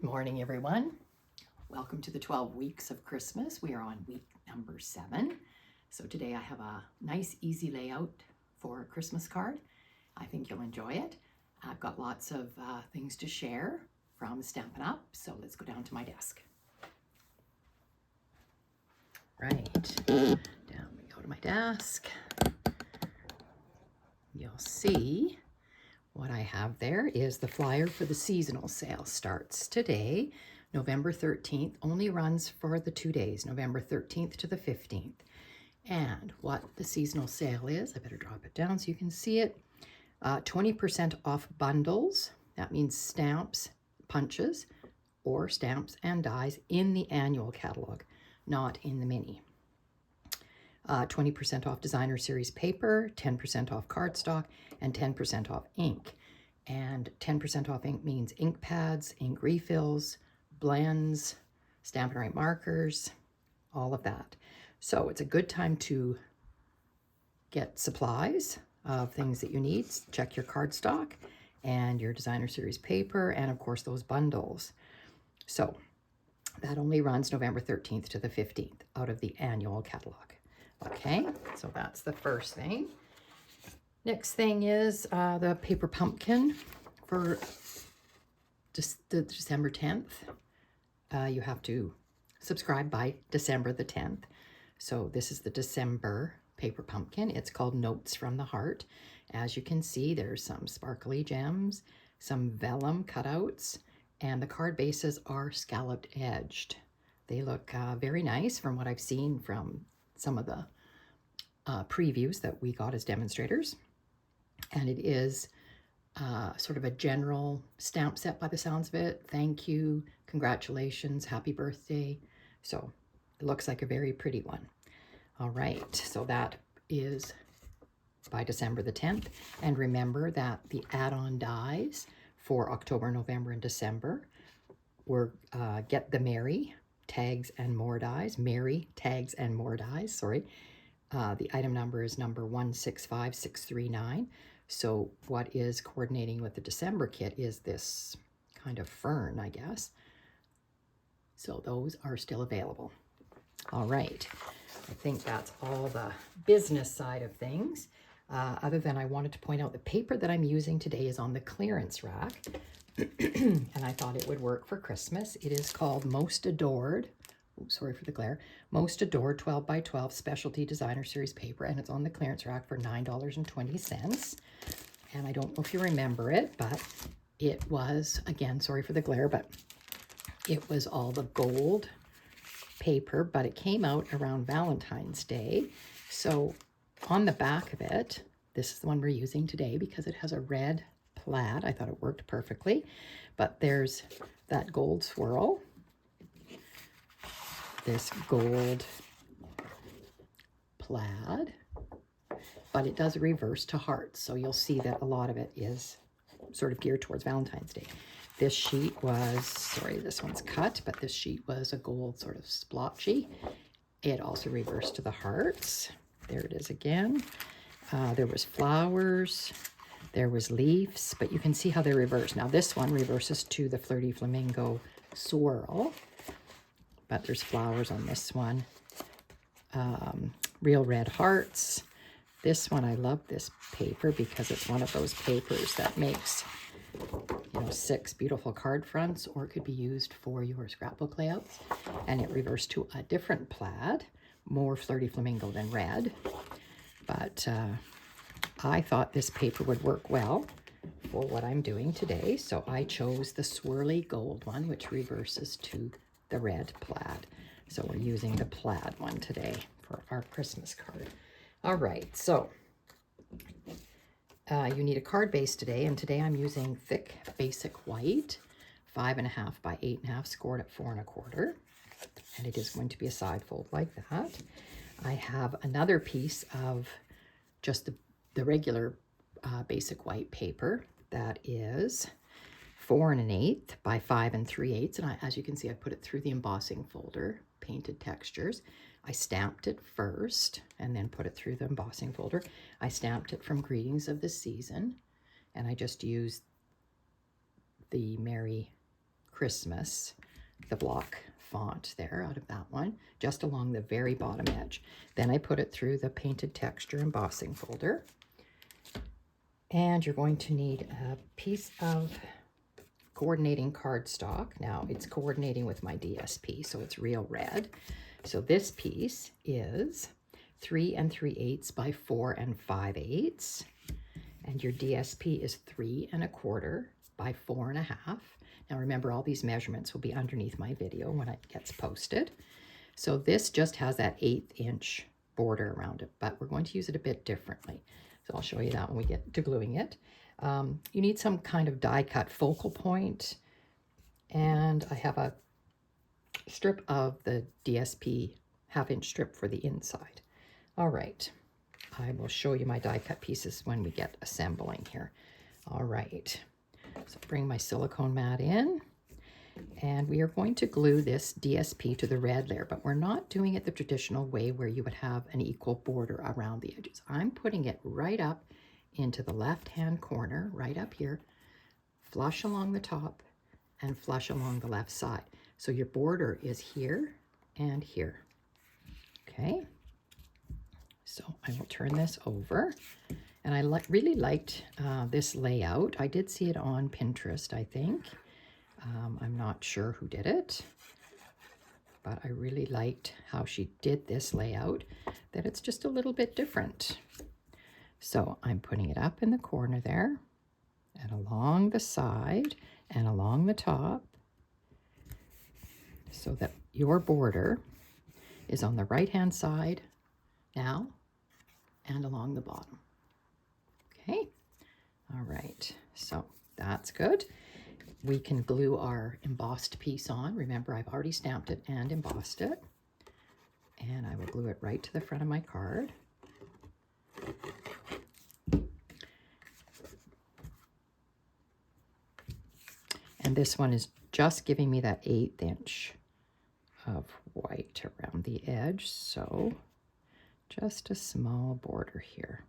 morning, everyone. Welcome to the 12 weeks of Christmas. We are on week number 7. So today I have a nice, easy layout for a Christmas card. I think you'll enjoy it. I've got lots of things to share from Stampin' Up. So let's go down to my desk. Right, down we go to my desk. You'll see what I have there is the flyer for the seasonal sale. Starts today, November 13th, only runs for the 2 days, November 13th to the 15th. And what the seasonal sale is, I better drop it down so you can see it. 20% off bundles. That means stamps, punches, or stamps and dies in the annual catalog, not in the mini. 20% off designer series paper, 10% off cardstock, and 10% off ink. And 10% off ink means ink pads, ink refills, blends, Stampin' Write markers, all of that. So it's a good time to get supplies of things that you need. Check your cardstock and your designer series paper, and of course those bundles. So that only runs November 13th to the 15th out of the annual catalog. Okay, so that's the first thing. Next thing is the paper pumpkin for the December 10th. You have to subscribe by December the 10th. So this is the December paper pumpkin. It's called Notes from the Heart. As you can see, there's some sparkly gems, some vellum cutouts, and the card bases are scalloped edged. They look very nice from what I've seen from some of the previews that we got as demonstrators. And it is sort of a general stamp set by the sounds of it. Thank you, congratulations, happy birthday. So it looks like a very pretty one. All right, so that is by December the 10th. And remember that the add-on dies for October, November, and December were Get the Merry Tags and More Dies. Merry Tags and More Dies, sorry. The item number is number 165639. So what is coordinating with the December kit is this kind of fern, I guess. So those are still available. All right, I think that's all the business side of things. Other than I wanted to point out the paper that I'm using today is on the clearance rack. And I thought it would work for Christmas. It is called Most Adored. Oops, sorry for the glare. Most Adored 12 by 12 Specialty Designer Series paper, and it's on the clearance rack for $9.20. And I don't know if you remember it, but it was, again, sorry for the glare, but it was all the gold paper, but it came out around Valentine's Day. So on the back of it, this is the one we're using today because it has a red plaid. I thought it worked perfectly, but there's that gold swirl, this gold plaid, but it does reverse to hearts. So you'll see that a lot of it is sort of geared towards Valentine's Day. This sheet was, sorry, this one's cut, but this sheet was a gold sort of splotchy. It also reversed to the hearts. There it is again. There was flowers, there was leaves, but you can see how they reverse. Now this one reverses to the Flirty Flamingo swirl, but there's flowers on this one. Real red hearts. This one, I love this paper because it's one of those papers that makes, 6 beautiful card fronts, or it could be used for your scrapbook layouts. And it reversed to a different plaid, more Flirty Flamingo than red. But I thought this paper would work well for what I'm doing today. So I chose the swirly gold one, which reverses to the red plaid. So we're using the plaid one today for our Christmas card. All right, so you need a card base today, and today I'm using thick basic white, 5.5 by 8.5, scored at 4 1/4, and it is going to be a side fold like that. I have another piece of just the regular basic white paper that is 4 1/8 by 5 3/8, and as you can see, I put it through the embossing folder, painted textures. I stamped it first and then put it through the embossing folder. I stamped it from Greetings of the Season, and I just used the Merry Christmas, the block font there out of that one, just along the very bottom edge. Then I put it through the painted texture embossing folder. And you're going to need a piece of coordinating cardstock. Now it's coordinating with my DSP, so it's real red. So this piece is 3 3/8 by 4 5/8. And your DSP is 3 1/4 by 4 1/2. Now remember, all these measurements will be underneath my video when it gets posted. So this just has that 1/8 inch border around it, but we're going to use it a bit differently. So I'll show you that when we get to gluing it. You need some kind of die cut focal point, and I have a strip of the DSP 1/2 inch strip for the inside. All right, I will show you my die cut pieces when we get assembling here. All right, so bring my silicone mat in, and we are going to glue this DSP to the red layer, but we're not doing it the traditional way where you would have an equal border around the edges. I'm putting it right up into the left-hand corner, right up here, flush along the top and flush along the left side. So your border is here and here. Okay, so I will turn this over. And I really liked this layout. I did see it on Pinterest, I think. I'm not sure who did it, but I really liked how she did this layout, that it's just a little bit different. So I'm putting it up in the corner there, and along the side, and along the top, so that your border is on the right-hand side now, and along the bottom. Okay, all right, so that's good. We can glue our embossed piece on. Remember, I've already stamped it and embossed it. And I will glue it right to the front of my card. And this one is just giving me that 1/8 inch of white around the edge. So just a small border here.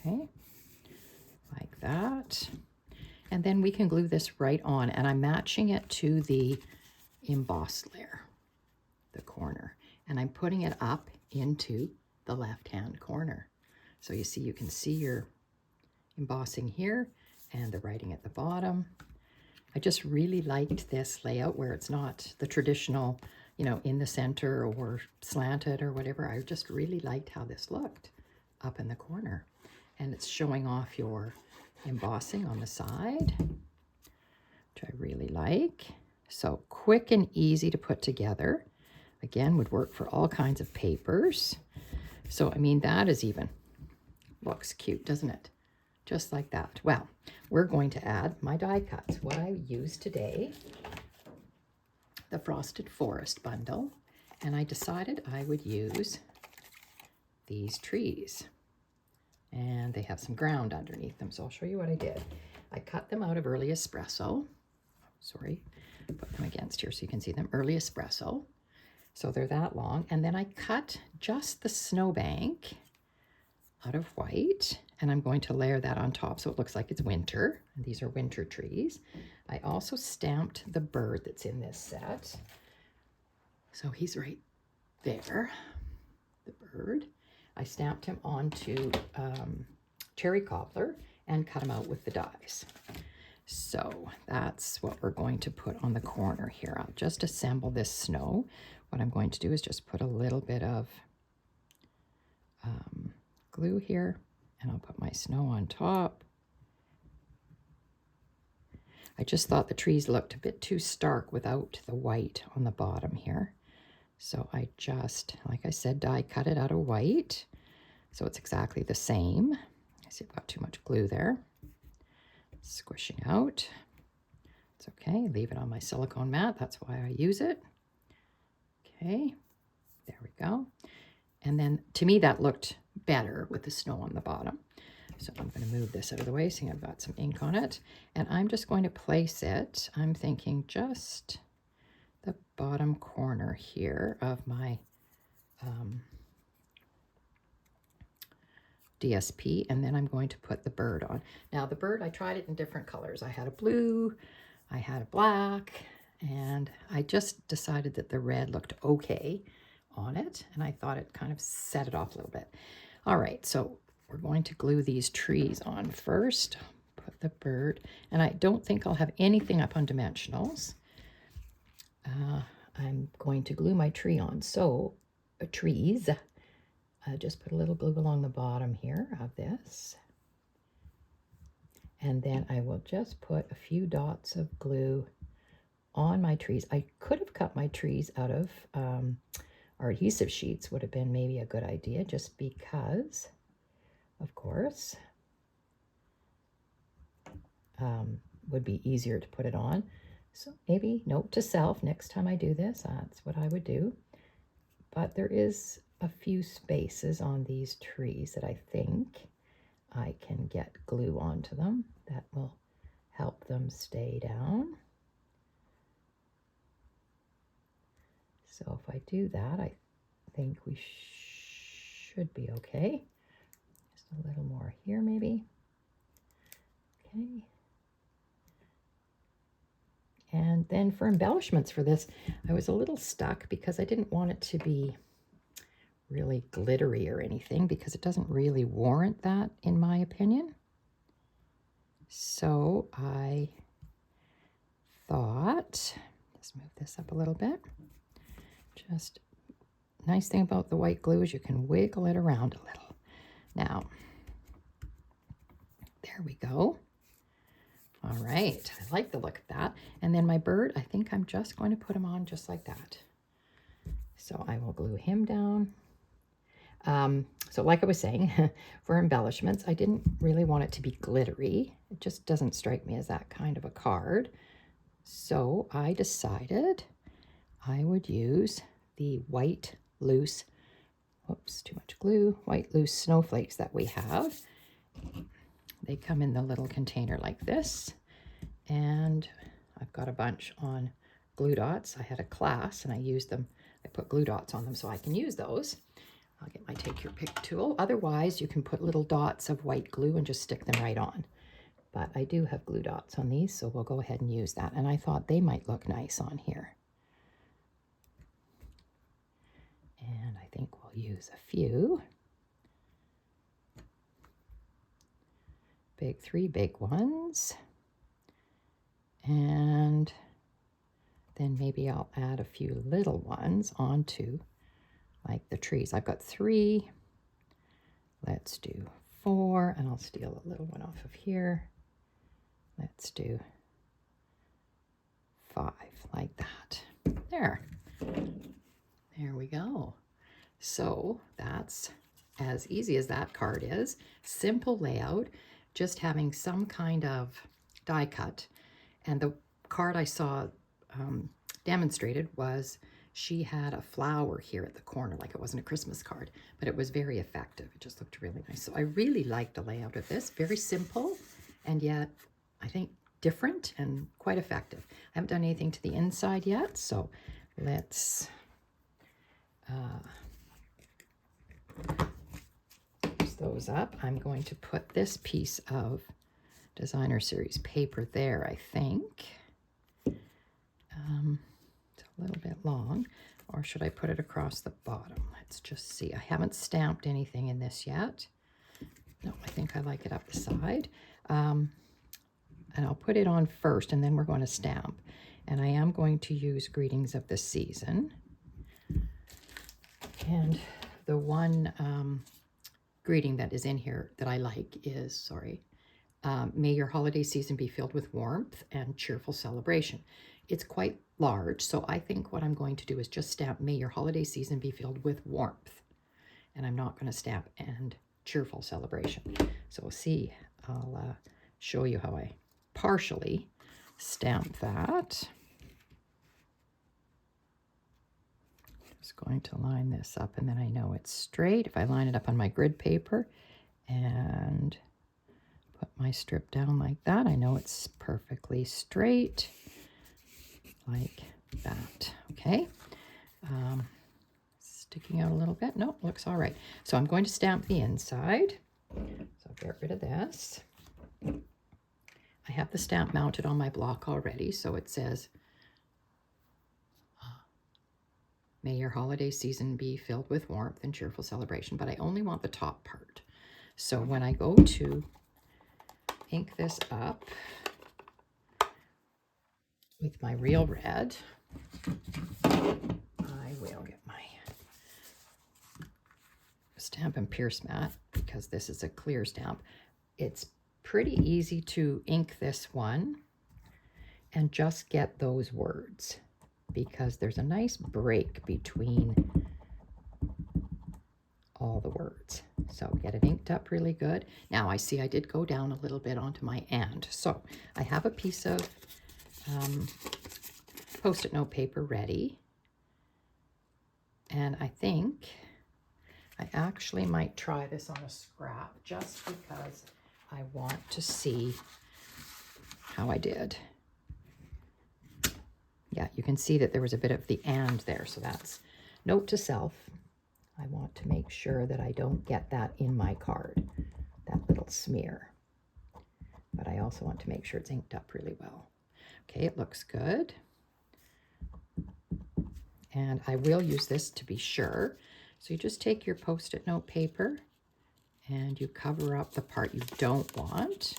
Okay, like that. And then we can glue this right on, and I'm matching it to the embossed layer, the corner, and I'm putting it up into the left-hand corner. So you see, you can see your embossing here and the writing at the bottom. I just really liked this layout where it's not the traditional, you know, in the center or slanted or whatever. I just really liked how this looked up in the corner, and it's showing off your embossing on the side, which I really like. So quick and easy to put together. Again, would work for all kinds of papers. So, I mean, that is even, looks cute, doesn't it? Just like that. Well, we're going to add my die cuts. What I used today, the Frosted Forest bundle, and I decided I would use these trees. And they have some ground underneath them, so I'll show you what I did. I cut them out of Early Espresso. Sorry, put them against here so you can see them. Early Espresso. So they're that long. And then I cut just the snowbank out of white, and I'm going to layer that on top so it looks like it's winter. And these are winter trees. I also stamped the bird that's in this set. So he's right there, the bird. I stamped him onto cherry cobbler and cut him out with the dies. So that's what we're going to put on the corner here. I'll just assemble this snow. What I'm going to do is just put a little bit of glue here, and I'll put my snow on top. I just thought the trees looked a bit too stark without the white on the bottom here. So I just, like I said, die cut it out of white. So it's exactly the same. I see I've got too much glue there. Squishing out. It's okay, leave it on my silicone mat. That's why I use it. Okay, there we go. And then to me that looked better with the snow on the bottom. So I'm going to move this out of the way, seeing I've got some ink on it. And I'm just going to place it, I'm thinking just the bottom corner here of my DSP, and then I'm going to put the bird on. Now the bird, I tried it in different colors. I had a blue, I had a black, and I just decided that the red looked okay on it, and I thought it kind of set it off a little bit. All right, so we're going to glue these trees on first. Put the bird, and I don't think I'll have anything up on dimensionals. I'm going to glue my tree on. So trees, just put a little glue along the bottom here of this. And then I will just put a few dots of glue on my trees. I could have cut my trees out of our adhesive sheets, would have been maybe a good idea, just because, of course, would be easier to put it on. So maybe note to self, next time I do this, that's what I would do. But there is a few spaces on these trees that I think I can get glue onto them. That will help them stay down. So if I do that, I think we should be okay. Just a little more here maybe. Okay. And then for embellishments for this, I was a little stuck because I didn't want it to be really glittery or anything, because it doesn't really warrant that in my opinion. So I thought, let's move this up a little bit. Just nice thing about the white glue is you can wiggle it around a little. Now, there we go. All right, I like the look of that. And then my bird, I think I'm just going to put him on just like that. So I will glue him down. So like I was saying, for embellishments, I didn't really want it to be glittery. It just doesn't strike me as that kind of a card. So I decided I would use the white loose, whoops, too much glue, white loose snowflakes that we have. They come in the little container like this, and I've got a bunch on glue dots. I had a class and I used them. I put glue dots on them so I can use those. I'll get my take your pick tool. Otherwise, you can put little dots of white glue and just stick them right on. But I do have glue dots on these, so we'll go ahead and use that. And I thought they might look nice on here. And I think we'll use a few. Three big ones. And then maybe I'll add a few little ones onto like the trees. I've got 3. Let's do 4, and I'll steal a little one off of here. Let's do 5, like that. There. There we go. So that's as easy as that card is. Simple layout, just having some kind of die cut. And the card I saw demonstrated was she had a flower here at the corner, like it wasn't a Christmas card, but it was very effective. It just looked really nice. So I really liked the layout of this. Very simple, and yet I think different and quite effective. I haven't done anything to the inside yet, so let's use those up. I'm going to put this piece of Designer Series paper there, I think. It's a little bit long, or should I put it across the bottom? Let's just see. I haven't stamped anything in this yet. No, I think I like it up the side. And I'll put it on first, and then we're going to stamp. And I am going to use Greetings of the Season. And the one greeting that is in here that I like is, may your holiday season be filled with warmth and cheerful celebration. It's quite large, so I think what I'm going to do is just stamp, may your holiday season be filled with warmth. And I'm not going to stamp and cheerful celebration. So we'll see. I'll show you how I partially stamp that. Just going to line this up, and then I know it's straight. If I line it up on my grid paper and put my strip down like that, I know it's perfectly straight, like that. Okay. Sticking out a little bit. Nope, looks all right. So I'm going to stamp the inside. So get rid of this. I have the stamp mounted on my block already, so it says, may your holiday season be filled with warmth and cheerful celebration, but I only want the top part. So when I go to ink this up with my real red, I will get my Stampin' Pierce mat because this is a clear stamp. It's pretty easy to ink this one and just get those words because there's a nice break between all the words. So get it inked up really good. Now I see I did go down a little bit onto my and. So I have a piece of Post-it note paper ready. And I think I actually might try this on a scrap just because I want to see how I did. Yeah, you can see that there was a bit of the and there, so that's note to self. I want to make sure that I don't get that in my card, that little smear. But I also want to make sure it's inked up really well. Okay, it looks good. And I will use this to be sure. So you just take your Post-it note paper and you cover up the part you don't want.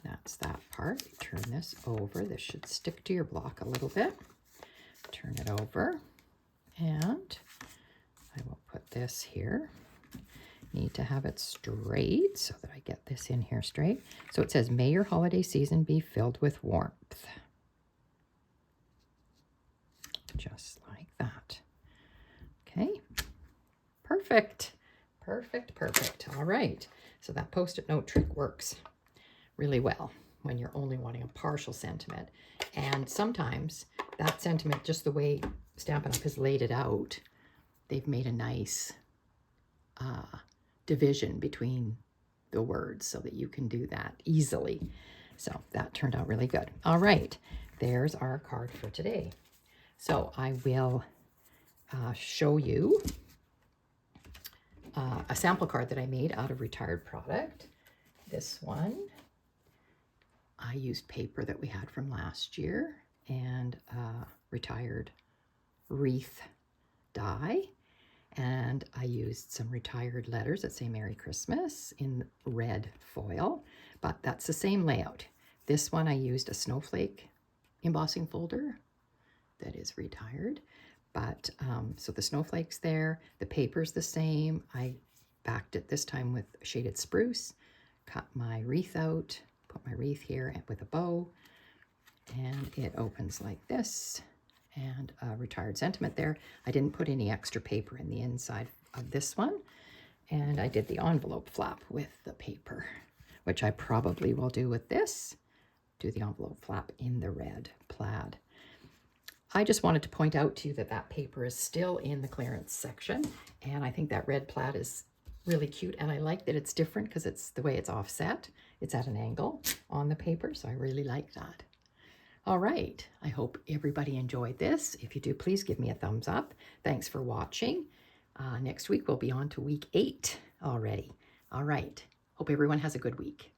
That's that part. You turn this over. This should stick to your block a little bit. Turn it over and I will put this here. Need to have it straight so that I get this in here straight. So it says, may your holiday season be filled with warmth. Just like that. Okay, perfect, perfect, perfect. All right, so that Post-it note trick works really well when you're only wanting a partial sentiment. And sometimes that sentiment, just the way Stampin' Up! Has laid it out, they've made a nice division between the words so that you can do that easily. So that turned out really good. All right, there's our card for today. So I will show you a sample card that I made out of retired product. This one, I used paper that we had from last year and retired wreath die. And I used some retired letters that say Merry Christmas in red foil, but that's the same layout. This one I used a Snowflake embossing folder that is retired, but so the snowflakes there, the paper's the same. I backed it this time with shaded spruce, cut my wreath out, put my wreath here with a bow, and it opens like this, and a retired sentiment there. I didn't put any extra paper in the inside of this one, and I did the envelope flap with the paper, which I probably will do with this, do the envelope flap in the red plaid. I just wanted to point out to you that that paper is still in the clearance section, and I think that red plaid is really cute, and I like that it's different because it's the way it's offset. It's at an angle on the paper, so I really like that. All right, I hope everybody enjoyed this. If you do, please give me a thumbs up. Thanks for watching. Next week, we'll be on to week 8 already. All right, hope everyone has a good week.